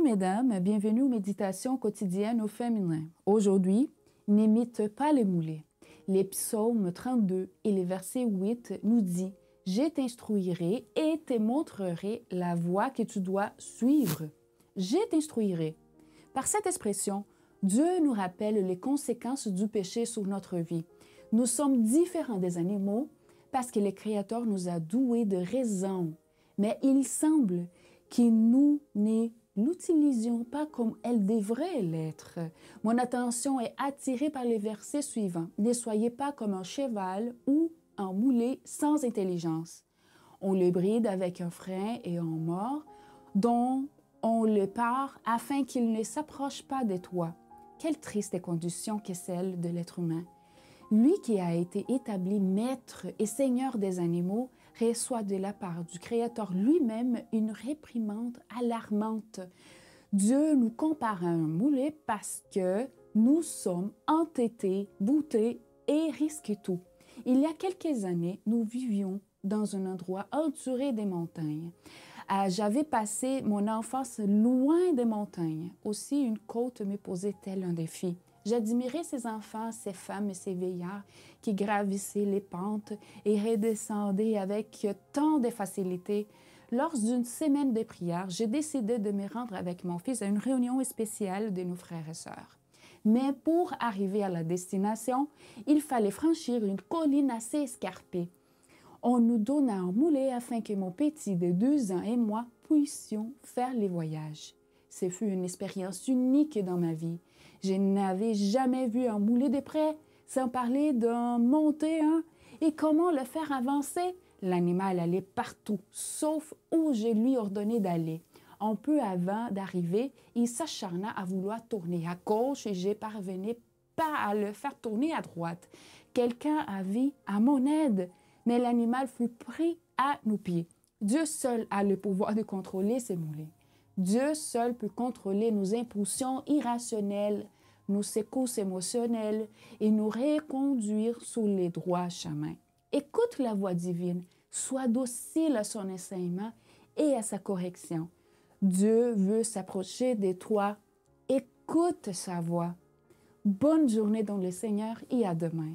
Bonjour mesdames, bienvenue aux méditations quotidiennes au féminin. Aujourd'hui, n'imite pas les moulets. Les psaumes 32 et les versets 8 nous dit « Je t'instruirai et te montrerai la voie que tu dois suivre. Je t'instruirai ». Par cette expression, Dieu nous rappelle les conséquences du péché sur notre vie. Nous sommes différents des animaux parce que le Créateur nous a doués de raison. Mais il semble que nous ne l'utilisions pas comme elle devrait l'être. Mon attention est attirée par les versets suivants. Ne soyez pas comme un cheval ou un mulet sans intelligence. On le bride avec un frein et un mors, dont on le part afin qu'il ne s'approche pas de toi. Quelle triste condition que celle de l'être humain. Lui qui a été établi maître et seigneur des animaux reçoit de la part du Créateur lui-même une réprimande alarmante. Dieu nous compare à un mulet parce que nous sommes entêtés, boutés et risquent tout. Il y a quelques années, nous vivions dans un endroit entouré des montagnes. J'avais passé mon enfance loin des montagnes. Aussi, une côte me posait-elle un défi. J'admirais ces enfants, ces femmes et ces vieillards qui gravissaient les pentes et redescendaient avec tant de facilité. Lors d'une semaine de prière, j'ai décidé de me rendre avec mon fils à une réunion spéciale de nos frères et sœurs. Mais pour arriver à la destination, il fallait franchir une colline assez escarpée. On nous donna un mulet afin que mon petit de 2 ans et moi puissions faire les voyages. Ce fut une expérience unique dans ma vie. Je n'avais jamais vu un mulet de près, sans parler d'un monter un. Et comment le faire avancer? L'animal allait partout, sauf où je lui ordonnais d'aller. Un peu avant d'arriver, il s'acharna à vouloir tourner à gauche et je parvenais pas à le faire tourner à droite. Quelqu'un avait à mon aide, mais l'animal fut pris à nos pieds. Dieu seul a le pouvoir de contrôler ces moulets. Dieu seul peut contrôler nos impulsions irrationnelles, nos secousses émotionnelles et nous reconduire sur les droits chemins. Écoute la voix divine, sois docile à son enseignement et à sa correction. Dieu veut s'approcher de toi. Écoute sa voix. Bonne journée dans le Seigneur et à demain.